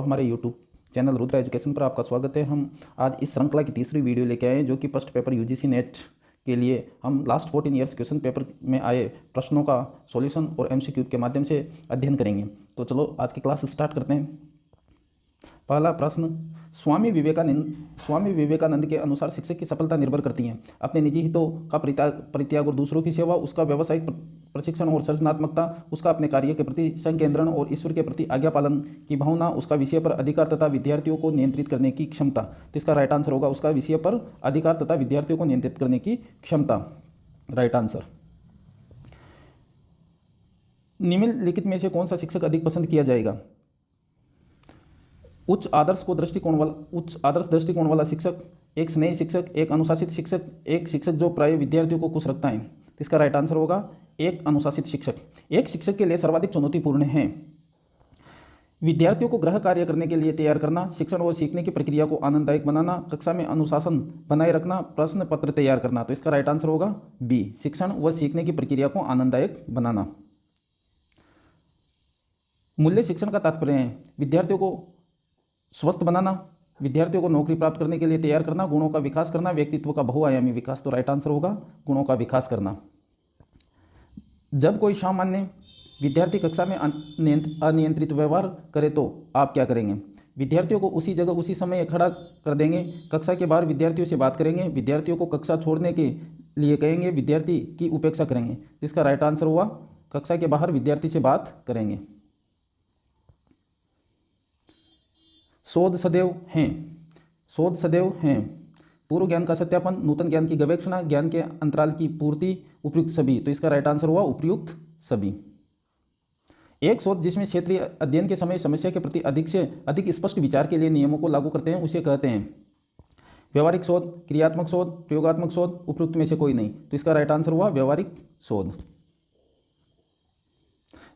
हमारे YouTube channel Rudra education पर आपका स्वागत है। हम आज इस श्रृंखला की तीसरी वीडियो लेके आए हैं, जो कि फर्स्ट पेपर यूजीसी नेट के लिए हम लास्ट 14 ईयर्स क्वेश्चन पेपर में आए प्रश्नों का सॉल्यूशन और एमसीक्यू के माध्यम से अध्ययन करेंगे। तो चलो आज की क्लास स्टार्ट करते हैं। पहला प्रश्न, स्वामी विवेकानंद के अनुसार शिक्षक की सफलता निर्भर करती है अपने निजी हितों का परित्याग और दूसरों की सेवा, उसका व्यावसायिक प्रशिक्षण और सृजनात्मकता, उसका अपने कार्य के प्रति संकेंद्रण और ईश्वर के प्रति आज्ञा पालन की भावना, उसका विषय पर अधिकार तथा विद्यार्थियों को नियंत्रित करने की क्षमता। तो इसका राइट आंसर होगा उसका विषय पर अधिकार तथा विद्यार्थियों को नियंत्रित करने की क्षमता, राइट आंसर। निम्नलिखित में से कौन सा शिक्षक अधिक पसंद किया जाएगा? उच्च आदर्श दृष्टिकोण वाला शिक्षक, एक स्नेही शिक्षक, एक अनुशासित शिक्षक, एक शिक्षक जो प्राय विद्यार्थियों को खुश रखता है। तो इसका राइट आंसर होगा एक अनुशासित शिक्षक। एक शिक्षक के लिए सर्वाधिक चुनौतीपूर्ण है विद्यार्थियों को गृह कार्य करने के लिए तैयार करना, शिक्षण और सीखने की प्रक्रिया को आनंददायक बनाना, कक्षा में अनुशासन बनाए रखना, प्रश्न पत्र तैयार करना। तो इसका राइट आंसर होगा बी, शिक्षण व सीखने की प्रक्रिया को आनंददायक बनाना। मूल्य शिक्षण का तात्पर्य है विद्यार्थियों को स्वस्थ बनाना, विद्यार्थियों को नौकरी प्राप्त करने के लिए तैयार करना, गुणों का विकास करना, व्यक्तित्व का बहुआयामी विकास। तो राइट आंसर होगा गुणों का विकास करना। जब कोई सामान्य विद्यार्थी कक्षा में अनियंत्रित व्यवहार करे तो आप क्या करेंगे? विद्यार्थियों को उसी जगह उसी समय खड़ा कर देंगे, कक्षा के बाहर विद्यार्थियों से बात करेंगे, विद्यार्थियों को कक्षा छोड़ने के लिए कहेंगे, विद्यार्थी की उपेक्षा करेंगे। जिसका राइट आंसर हुआ कक्षा के बाहर विद्यार्थी से बात करेंगे। शोध सदैव हैं, पूर्व ज्ञान का सत्यापन, नूतन ज्ञान की गवेषणा, ज्ञान के अंतराल की पूर्ति, उपयुक्त सभी। तो इसका राइट आंसर हुआ उपयुक्त सभी। एक शोध जिसमें क्षेत्रीय अध्ययन के समय समस्या के प्रति अधिक से अधिक स्पष्ट विचार के लिए नियमों को लागू करते हैं, उसे कहते हैं व्यवहारिक शोध, क्रियात्मक शोध, प्रयोगात्मक शोध, उपयुक्त में से कोई नहीं। तो इसका राइट आंसर हुआ व्यवहारिक शोध।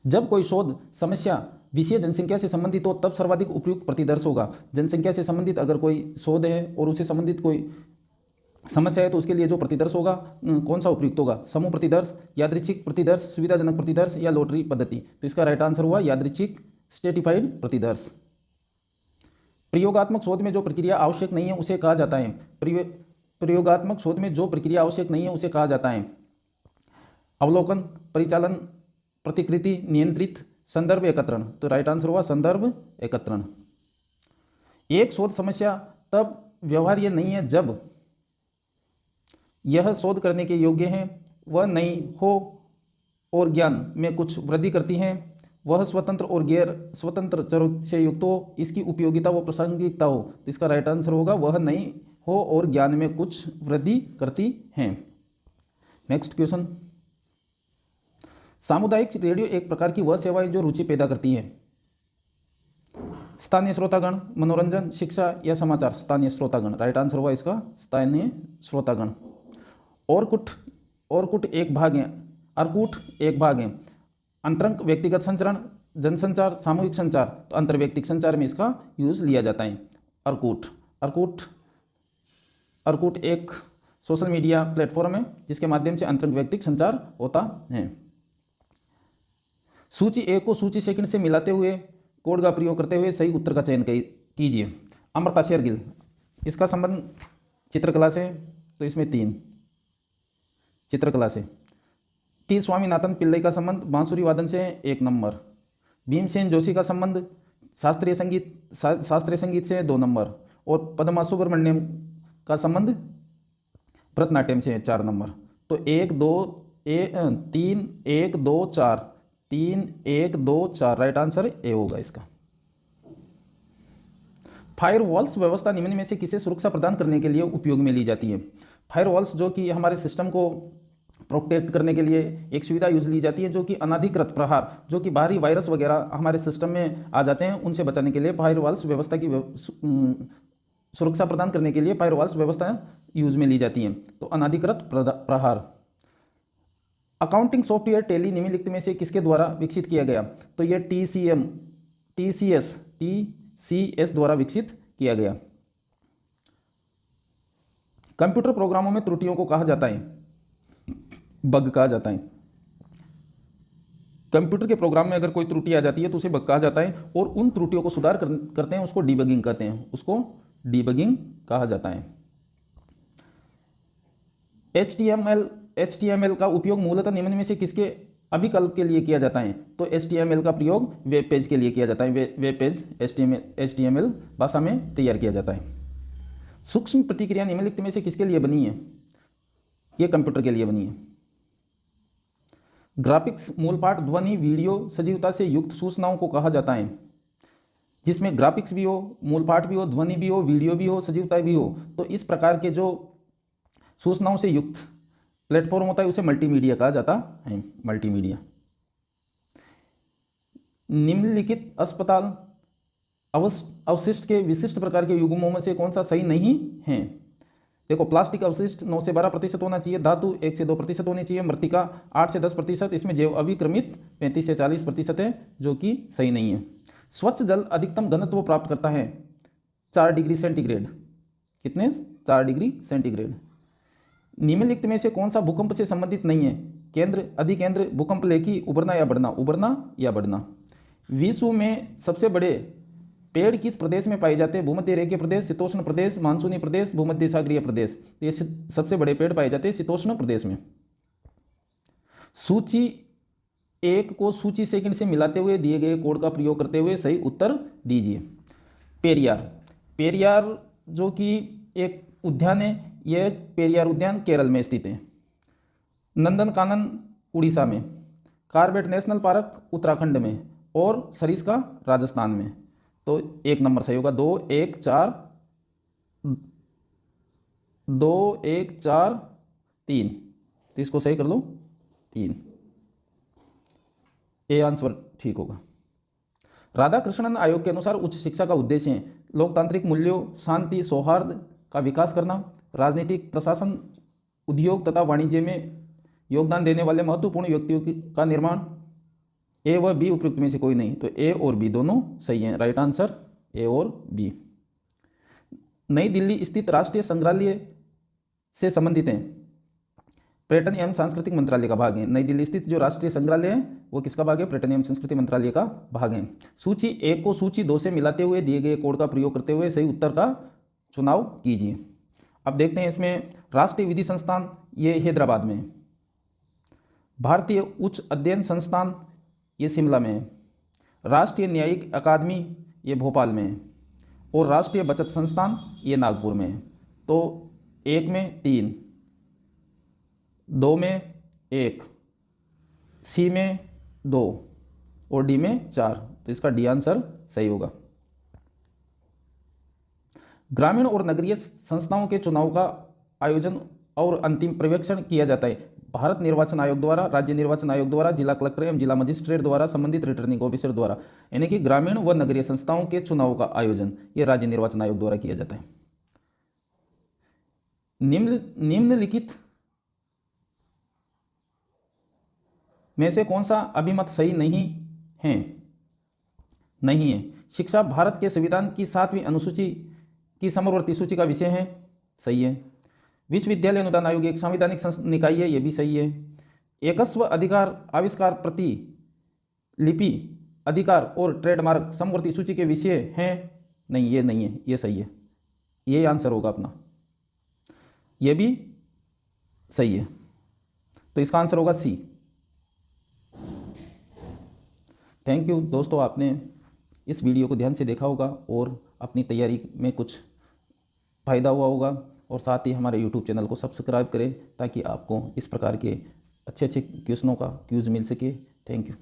जब कोई शोध समस्या विषय जनसंख्या से संबंधित हो तब सर्वाधिक उपयुक्त प्रतिदर्श होगा। जनसंख्या से संबंधित अगर कोई शोध है और उससे संबंधित कोई समस्या है तो उसके लिए जो प्रतिदर्श होगा कौन सा उपयुक्त होगा? समूह प्रतिदर्श, यादृच्छिक प्रतिदर्श, सुविधाजनक प्रतिदर्श या लॉटरी पद्धति। तो इसका राइट आंसर हुआ यादृच्छिक स्ट्रेटिफाइड प्रतिदर्श। प्रयोगात्मक शोध में जो प्रक्रिया आवश्यक नहीं है उसे कहा जाता है प्रयोगात्मक शोध में जो प्रक्रिया आवश्यक नहीं है उसे कहा जाता है अवलोकन, परिचालन, प्रतिकृति, नियंत्रित, संदर्भ एकत्रण। तो राइट आंसर हुआ संदर्भ एकत्रण। एक शोध समस्या तब व्यवहार्य नहीं है जब यह शोध करने के योग्य है, वह नई हो और ज्ञान में कुछ वृद्धि करती है, वह स्वतंत्र और गैर स्वतंत्र चरों से युक्त हो, इसकी उपयोगिता व प्रासंगिकता हो। तो इसका राइट आंसर होगा वह नई हो और ज्ञान में कुछ वृद्धि करती हैं। नेक्स्ट क्वेश्चन, सामुदायिक रेडियो एक प्रकार की वह सेवा है जो रुचि पैदा करती है। स्थानीय श्रोतागण, मनोरंजन, शिक्षा या समाचार। स्थानीय श्रोतागण, राइट आंसर हुआ इसका स्थानीय श्रोतागण। ऑरकुट एक भाग है अंतरंग व्यक्तिगत संचरण, जनसंचार, सामूहिक संचार। तो अंतर्व्यक्तिक संचार में इसका यूज लिया जाता है। अर्कुट एक सोशल मीडिया प्लेटफॉर्म है जिसके माध्यम से अंतरंग व्यक्तिगत संचार होता है। सूची ए को सूची सेकंड से मिलाते हुए कोड का प्रयोग करते हुए सही उत्तर का चयन कीजिए। अमृता शेरगिल, इसका संबंध चित्रकला से, तो इसमें 3 चित्रकला से। टी स्वामीनाथन पिल्लई का संबंध बांसुरी वादन से 1 नंबर। भीमसेन जोशी का संबंध शास्त्रीय संगीत से 2 नंबर। और पद्मा सुब्रमण्यम का संबंध भरतनाट्यम से 4 नंबर। तो 1 2 4 राइट आंसर ए होगा इसका। फायरवॉल्स व्यवस्था निम्न में से किसे सुरक्षा प्रदान करने के लिए उपयोग में ली जाती है? फायरवॉल्स जो कि हमारे सिस्टम को प्रोटेक्ट करने के लिए एक सुविधा यूज ली जाती है, जो कि अनाधिकृत प्रहार, जो कि बाहरी वायरस वगैरह हमारे सिस्टम में आ जाते हैं, उनसे बचाने के लिए फायरवॉल्स व्यवस्था की सुरक्षा प्रदान करने के लिए फायरवॉल्स व्यवस्था यूज में ली जाती है। तो अनाधिकृत प्रहार। अकाउंटिंग सॉफ्टवेयर टैली निम्नलिखित में से किसके द्वारा विकसित किया गया? तो यह TCS द्वारा विकसित किया गया। कंप्यूटर प्रोग्रामों में त्रुटियों को कहा जाता है बग कहा जाता है। कंप्यूटर के प्रोग्राम में अगर कोई त्रुटि आ जाती है तो उसे बग कहा जाता है, और उन त्रुटियों को सुधार करते हैं उसको डीबगिंग कहते हैं, उसको डीबगिंग कहा जाता है। HTML का उपयोग मूलतः निम्न में से किसके अभिकल्प के लिए किया जाता है? तो HTML का प्रयोग वेब पेज के लिए किया जाता है। वेब पेज HTML भाषा में तैयार किया जाता है। सूक्ष्म प्रतिक्रिया निम्नलिखित में से किसके लिए बनी है? ये कंप्यूटर के लिए बनी है। ग्राफिक्स मूल पाठ ध्वनि वीडियो सजीवता से युक्त सूचनाओं को कहा जाता है। जिसमें ग्राफिक्स भी हो, मूल पाठ भी हो, ध्वनि भी हो, वीडियो भी हो, सजीवता भी हो, तो इस प्रकार के जो सूचनाओं से युक्त प्लेटफॉर्म होता है उसे मल्टीमीडिया कहा जाता है। मल्टीमीडिया। निम्नलिखित अस्पताल अवशिष्ट के विशिष्ट प्रकार के युग्मों में से कौन सा सही नहीं है? देखो, प्लास्टिक अवशिष्ट 9 से 12% होना चाहिए, धातु 1 से 2% होनी चाहिए, मृतिका 8 से 10%, इसमें जैव अभिक्रमित 35 से 40% है, जो कि सही नहीं है। स्वच्छ जल अधिकतम घनत्व प्राप्त करता है 4 डिग्री सेंटीग्रेड। कितने? 4 डिग्री सेंटीग्रेड। निम्नलिखित में से कौन सा भूकंप से संबंधित नहीं है? केंद्र, अधिकेंद्र, भूकंप लेखी, उभरना या बढ़ना? उभरना या बढ़ना। विश्व में सबसे बड़े पेड़ किस प्रदेश में पाए जाते हैं? भूमध्य रेखीय प्रदेश, शीतोष्ण प्रदेश, मानसूनी प्रदेश, भूमध्य सागरीय प्रदेश। तो ये सबसे बड़े पेड़ पाए जाते हैं शीतोष्ण प्रदेश में। सूची 1 को सूची सेकंड से मिलाते हुए दिए गए कोड का प्रयोग करते हुए सही उत्तर दीजिए। पेरियार। पेरियार जो कि एक उद्यान है, यह पेरियार उद्यान केरल में स्थित है। नंदनकानन उड़ीसा में, कार्बेट नेशनल पार्क उत्तराखंड में, और सरिस्का राजस्थान में। तो 1 नंबर सही होगा। 2 1 4 2 1 4 3, तो इसको सही कर लो 3। ए आंसर ठीक होगा। राधाकृष्णन आयोग के अनुसार उच्च शिक्षा का उद्देश्य है लोकतांत्रिक मूल्यों, शांति, सौहार्द का विकास करना, राजनीतिक, प्रशासन, उद्योग तथा वाणिज्य में योगदान देने वाले महत्वपूर्ण व्यक्तियों का निर्माण। ए व बी उपयुक्त में से कोई नहीं, तो ए और बी दोनों सही हैं। राइट आंसर ए और बी। नई दिल्ली स्थित राष्ट्रीय संग्रहालय से संबंधित हैं। पर्यटन एवं सांस्कृतिक मंत्रालय का भाग है। नई दिल्ली स्थित जो राष्ट्रीय संग्रहालय है वो किसका भाग है? पर्यटन एवं संस्कृति मंत्रालय का भाग है। सूची 1 को सूची 2 से मिलाते हुए दिए गए कोड का प्रयोग करते हुए सही उत्तर का चुनाव कीजिए। अब देखते हैं इसमें राष्ट्रीय विधि संस्थान, ये हैदराबाद में है। भारतीय उच्च अध्ययन संस्थान, ये शिमला में है। राष्ट्रीय न्यायिक अकादमी, ये भोपाल में है। और राष्ट्रीय बचत संस्थान, ये नागपुर में है। तो 1 में 3, 2 में 1, सी में 2 और डी में 4, तो इसका डी आंसर सही होगा। ग्रामीण और नगरीय संस्थाओं के चुनाव का आयोजन और अंतिम पर्यवेक्षण किया जाता है भारत निर्वाचन आयोग द्वारा, राज्य निर्वाचन आयोग द्वारा, जिला कलेक्टर एवं जिला मजिस्ट्रेट द्वारा, संबंधित रिटर्निंग ऑफिसर द्वारा। यानी कि ग्रामीण व नगरीय संस्थाओं के चुनाव का आयोजन ये राज्य निर्वाचन आयोग द्वारा किया जाता है। निम्नलिखित में से कौन सा अभिमत सही नहीं है? नहीं है। शिक्षा भारत के संविधान की 7वीं अनुसूची की समवर्ती सूची का विषय है। सही है। विश्वविद्यालय अनुदान आयोग एक संवैधानिक निकाय है, यह भी सही है। एकस्व अधिकार आविष्कार प्रति लिपि अधिकार और ट्रेडमार्क समवर्ती सूची के विषय हैं। नहीं, ये नहीं है, ये सही है। ये आंसर होगा अपना, ये भी सही है। तो इसका आंसर होगा सी। थैंक यू दोस्तों, आपने इस वीडियो को ध्यान से देखा होगा और अपनी तैयारी में कुछ फ़ायदा हुआ होगा। और साथ ही हमारे YouTube चैनल को सब्सक्राइब करें ताकि आपको इस प्रकार के अच्छे क्वेश्चनों का क्यूज़ मिल सके। Thank you.